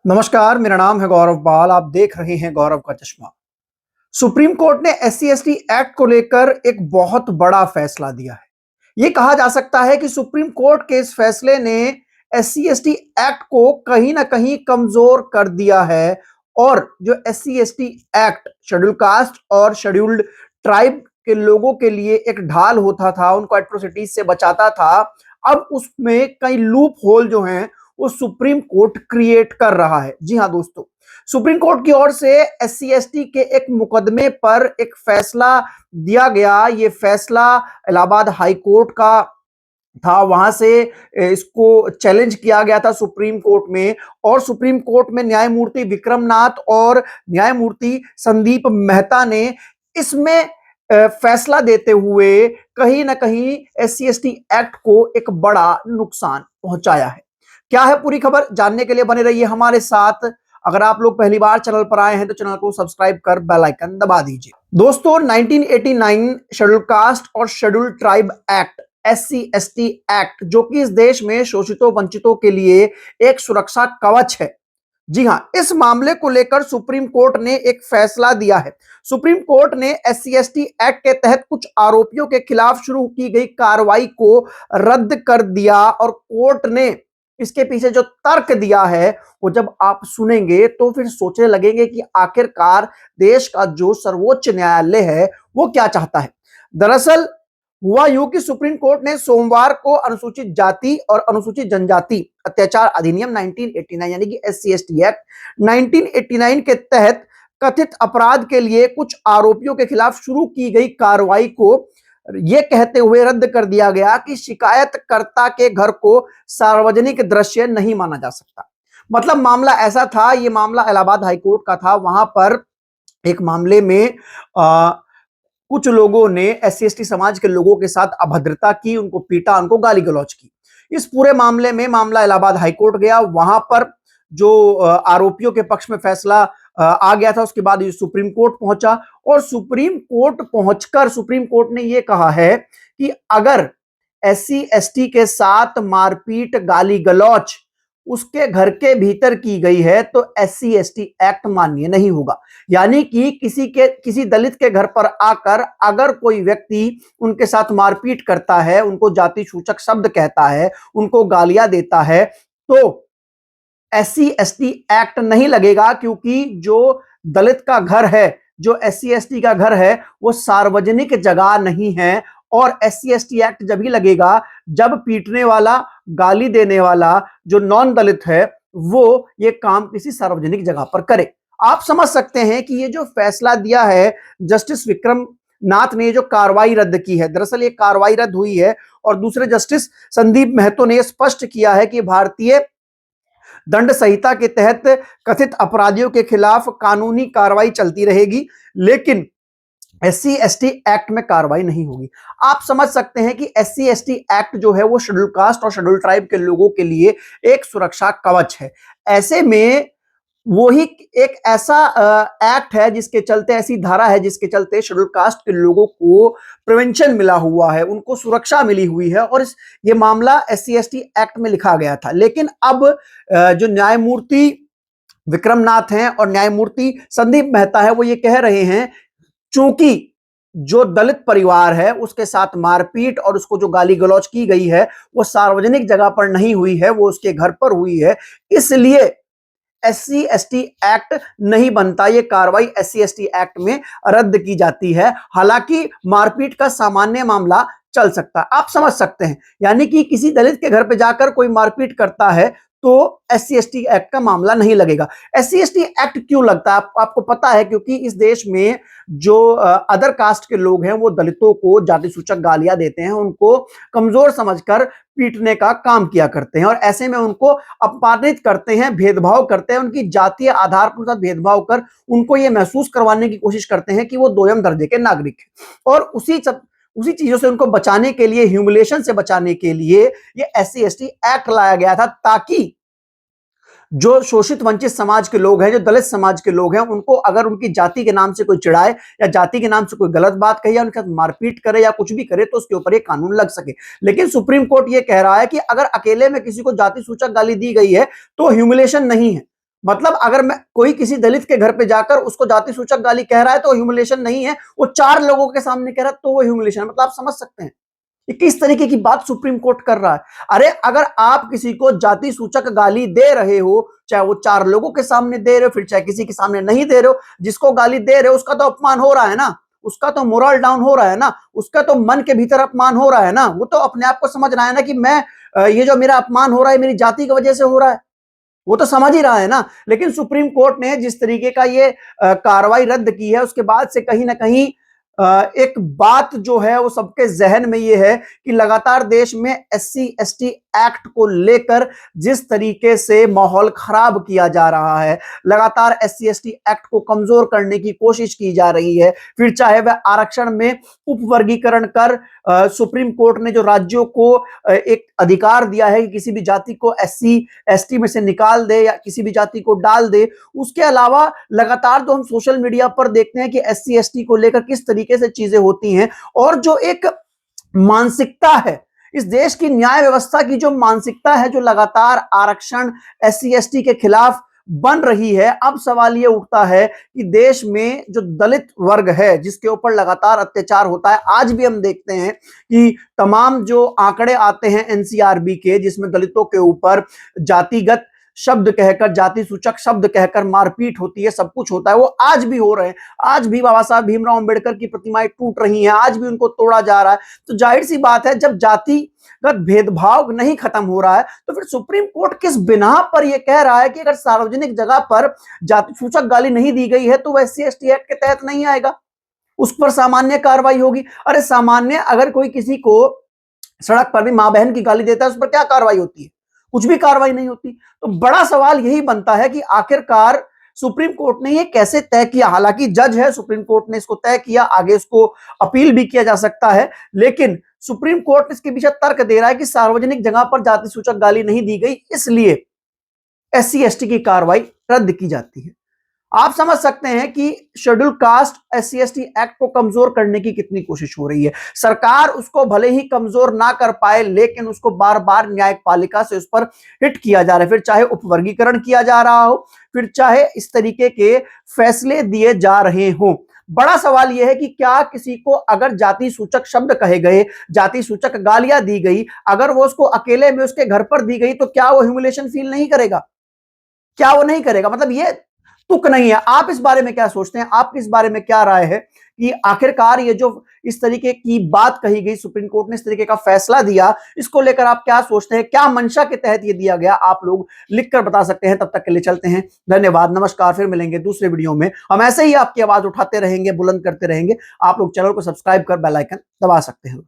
नमस्कार, मेरा नाम है गौरव बाल। आप देख रहे हैं गौरव का चश्मा। सुप्रीम कोर्ट ने एससी एसटी एक्ट को लेकर एक बहुत बड़ा फैसला दिया है। यह कहा जा सकता है कि सुप्रीम कोर्ट के इस फैसले ने एससी एसटी एक्ट को कहीं ना कहीं कमजोर कर दिया है और जो SC ST act schedule caste और शेड्यूल्ड ट्राइब के लोगों के लिए एक ढाल होता था, उनको एट्रोसिटीज से बचाता था। अब उसमें कई लूप होल जो हैं वो सुप्रीम कोर्ट क्रिएट कर रहा है। जी हां दोस्तों, सुप्रीम कोर्ट की ओर से एससी एसटी के एक मुकदमे पर एक फैसला दिया गया। ये फैसला इलाहाबाद हाई कोर्ट का था, वहां से इसको चैलेंज किया गया था सुप्रीम कोर्ट में। और सुप्रीम कोर्ट में न्यायमूर्ति विक्रमनाथ और न्यायमूर्ति संदीप मेहता ने इसमें फैसला देते हुए कहीं ना कहीं एससी एसटी एक्ट को एक बड़ा नुकसान पहुंचाया है। क्या है पूरी खबर, जानने के लिए बने रहिए हमारे साथ। अगर आप लोग पहली बार चैनल पर आए हैं तो चैनल को सब्सक्राइब कर बेल आइकन दबा दीजिए। दोस्तों, 1989 शेड्यूल कास्ट और schedule tribe act, SC ST act, जो कि इस देश में शोषितों वंचितों के लिए एक सुरक्षा कवच है। जी हां, इस मामले को लेकर सुप्रीम कोर्ट ने एक फैसला दिया है। सुप्रीम कोर्ट ने एससी एसटी एक्ट के तहत कुछ आरोपियों के खिलाफ शुरू की गई कार्रवाई को रद्द कर दिया और कोर्ट ने इसके पीछे जो तर्क दिया है वो जब आप सुनेंगे तो फिर सोचने लगेंगे कि आखिरकार देश का जो सर्वोच्च न्यायालय है वो क्या चाहता है। दरअसल हुआ यूं कि सुप्रीम कोर्ट ने सोमवार को अनुसूचित जाति और अनुसूचित जनजाति अत्याचार अधिनियम 1989 यानी कि एससी एसटी एक्ट 1989 के तहत कथित अपराध के लिए कुछ आरोपियों के खिलाफ शुरू की गई कार्रवाई को यह कहते हुए रद्द कर दिया गया कि शिकायतकर्ता के घर को सार्वजनिक दृश्य नहीं माना जा सकता। मतलब मामला ऐसा था, यह मामला इलाहाबाद हाईकोर्ट का था। वहां पर एक मामले में कुछ लोगों ने एससी एसटी समाज के लोगों के साथ अभद्रता की, उनको पीटा, उनको गाली गलौज की। इस पूरे मामले में मामला इलाहाबाद हाईकोर्ट गया। वहां पर जो आरोपियों के पक्ष में फैसला आ गया था, उसके बाद ये सुप्रीम कोर्ट पहुंचा और सुप्रीम कोर्ट पहुंचकर सुप्रीम कोर्ट ने यह कहा है कि अगर एससी एसटी के साथ मारपीट, गाली गलौज उसके घर के भीतर की गई है तो एससी एसटी एक्ट मान्य नहीं होगा। यानी कि किसी दलित के घर पर आकर अगर कोई व्यक्ति उनके साथ मारपीट करता है, उनको जाति सूचक शब्द कहता है, उनको गालियां देता है, तो एससी एसटी एक्ट नहीं लगेगा, क्योंकि जो दलित का घर है, जो एससी एसटी का घर है, वो सार्वजनिक जगह नहीं है। और एससी एसटी एक्ट जब ही लगेगा जब पीटने वाला, गाली देने वाला जो नॉन दलित है वो ये काम किसी सार्वजनिक जगह पर करे। आप समझ सकते हैं कि ये जो फैसला दिया है जस्टिस विक्रम नाथ ने, जो कार्रवाई रद्द की है, दरअसल ये कार्रवाई रद्द हुई है और दूसरे जस्टिस संदीप मेहतो ने स्पष्ट किया है कि भारतीय दंड संहिता के तहत कथित अपराधियों के खिलाफ कानूनी कार्रवाई चलती रहेगी, लेकिन एससी एसटी एक्ट में कार्रवाई नहीं होगी। आप समझ सकते हैं कि एससी एसटी एक्ट जो है वो शेड्यूल कास्ट और शेड्यूल ट्राइब के लोगों के लिए एक सुरक्षा कवच है। ऐसे में वो ही एक ऐसा एक्ट है जिसके चलते, ऐसी धारा है जिसके चलते शेड्यूल कास्ट के लोगों को प्रिवेंशन मिला हुआ है, उनको सुरक्षा मिली हुई है और ये मामला एससी एसटी एक्ट में लिखा गया था। लेकिन अब जो न्यायमूर्ति विक्रमनाथ हैं और न्यायमूर्ति संदीप मेहता है वो ये कह रहे हैं, चूंकि जो दलित परिवार है उसके साथ मारपीट और उसको जो गाली गलौज की गई है वो सार्वजनिक जगह पर नहीं हुई है, वो उसके घर पर हुई है, इसलिए एससी एसटी एक्ट नहीं बनता। ये कार्रवाई एससी एसटी एक्ट में रद्द की जाती है। हालांकि मारपीट का सामान्य मामला चल सकता है। आप समझ सकते हैं, यानी कि किसी दलित के घर पे जाकर कोई मारपीट करता है तो एससी एसटी एक्ट का मामला नहीं लगेगा। एससी एसटी एक्ट क्यों लगता है आपको पता है, क्योंकि इस देश में जो अदर कास्ट के लोग हैं वो दलितों को जाति सूचक गालियां देते हैं, उनको कमजोर समझकर पीटने का काम किया करते हैं और ऐसे में उनको अपमानित करते हैं, भेदभाव करते हैं, उनकी जातीय आधार पर भेदभाव कर उनको ये महसूस करवाने की कोशिश करते हैं कि वो दोयम दर्जे के नागरिक हैं। और उसी चीजों से उनको बचाने के लिए, ह्यूमिलेशन से बचाने के लिए ये एससी एसटी एक्ट लाया गया था, ताकि जो शोषित वंचित समाज के लोग हैं, जो दलित समाज के लोग हैं, उनको अगर उनकी जाति के नाम से कोई चिढ़ाए या जाति के नाम से कोई गलत बात कहे या उनके साथ मारपीट करे या कुछ भी करे तो उसके ऊपर ये कानून लग सके। लेकिन सुप्रीम कोर्ट ये कह रहा है कि अगर अकेले में किसी को जाति सूचक गाली दी गई है तो ह्यूमिलेशन नहीं है, मतलब अगर मैं कोई किसी दलित के घर पे जाकर उसको जाति सूचक गाली कह रहा है तो ह्यूमिलेशन नहीं है, वो 4 लोगों के सामने कह रहा है तो वो ह्यूमिलेशन है। मतलब आप समझ सकते हैं ये किस तरीके की बात सुप्रीम कोर्ट कर रहा है। अरे अगर आप किसी को जाति सूचक गाली दे रहे हो, चाहे वो 4 लोगों के सामने दे रहे हो, फिर चाहे किसी के सामने नहीं दे रहे हो, जिसको गाली दे रहे हो उसका तो अपमान हो रहा है ना, उसका तो मोरल डाउन हो रहा है ना, उसका तो मन के भीतर अपमान हो रहा है ना। वो तो अपने आप को समझ रहा है ना कि मैं ये जो मेरा अपमान हो रहा है मेरी जाति की वजह से हो रहा है, वो तो समझ ही रहा है ना। लेकिन सुप्रीम कोर्ट ने जिस तरीके का ये कार्रवाई रद्द की है उसके बाद से कहीं ना कहीं एक बात जो है वो सबके जहन में ये है कि लगातार देश में एससी एसटी एक्ट को लेकर जिस तरीके से माहौल खराब किया जा रहा है, लगातार एससी एसटी एक्ट को कमजोर करने की कोशिश की जा रही है, फिर चाहे वह आरक्षण में उपवर्गीकरण कर सुप्रीम कोर्ट ने जो राज्यों को एक अधिकार दिया है कि किसी भी जाति को एससी एसटी में से निकाल दे या किसी भी जाति को डाल दे। उसके अलावा लगातार तो हम सोशल मीडिया पर देखते हैं कि एससी एसटी को लेकर किस तरीके से चीजें होती हैं, और जो एक मानसिकता है इस देश की न्याय व्यवस्था की, जो मानसिकता है जो लगातार आरक्षण एससी एसटी के खिलाफ बन रही है। अब सवाल यह उठता है कि देश में जो दलित वर्ग है जिसके ऊपर लगातार अत्याचार होता है, आज भी हम देखते हैं कि तमाम जो आंकड़े आते हैं एनसीआरबी के जिसमें दलितों के ऊपर जातिगत शब्द कहकर, जाति सूचक शब्द कहकर मारपीट होती है, सब कुछ होता है, वो आज भी हो रहे हैं। आज भी बाबा साहब भीमराव अंबेडकर की प्रतिमाएं टूट रही हैं, आज भी उनको तोड़ा जा रहा है। तो जाहिर सी बात है जब जातिगत भेदभाव नहीं खत्म हो रहा है तो फिर सुप्रीम कोर्ट किस बिना पर यह कह रहा है कि अगर सार्वजनिक जगह पर जाति सूचक गाली नहीं दी गई है तो वह एससी एसटी एक्ट के तहत नहीं आएगा, उस पर सामान्य कार्रवाई होगी। अरे सामान्य अगर कोई किसी को सड़क पर भी मां बहन की गाली देता है उस पर क्या कार्रवाई होती है? कुछ भी कार्रवाई नहीं होती। तो बड़ा सवाल यही बनता है कि आखिरकार सुप्रीम कोर्ट ने ये कैसे तय किया। हालांकि जज है, सुप्रीम कोर्ट ने इसको तय किया, आगे इसको अपील भी किया जा सकता है, लेकिन सुप्रीम कोर्ट इसके पीछे तर्क दे रहा है कि सार्वजनिक जगह पर जाति सूचक गाली नहीं दी गई इसलिए एससी एसटी की कार्रवाई रद्द की जाती है। आप समझ सकते हैं कि schedule caste SC ST act को कमजोर करने की कितनी कोशिश हो रही है। सरकार उसको भले ही कमजोर ना कर पाए लेकिन उसको बार बार न्यायपालिका से उस पर हिट किया जा रहा है, फिर चाहे उपवर्गीकरण किया जा रहा हो, फिर चाहे इस तरीके के फैसले दिए जा रहे हों। बड़ा सवाल यह है कि क्या किसी को अगर जाति सूचक शब्द कहे गए, जाति सूचक गालियां दी गई, अगर वो उसको अकेले में उसके घर पर दी गई तो क्या वो ह्यूमिलेशन फील नहीं करेगा? क्या वो नहीं करेगा? मतलब ये तुक नहीं है। आप इस बारे में क्या सोचते हैं? आपकी इस बारे में क्या राय है कि आखिरकार ये जो इस तरीके की बात कही गई, सुप्रीम कोर्ट ने इस तरीके का फैसला दिया, इसको लेकर आप क्या सोचते हैं? क्या मंशा के तहत ये दिया गया? आप लोग लिखकर बता सकते हैं। तब तक के लिए चलते हैं, धन्यवाद, नमस्कार। फिर मिलेंगे दूसरे वीडियो में। हम ऐसे ही आपकी आवाज उठाते रहेंगे, बुलंद करते रहेंगे। आप लोग चैनल को सब्सक्राइब कर बेल आइकन दबा सकते हैं।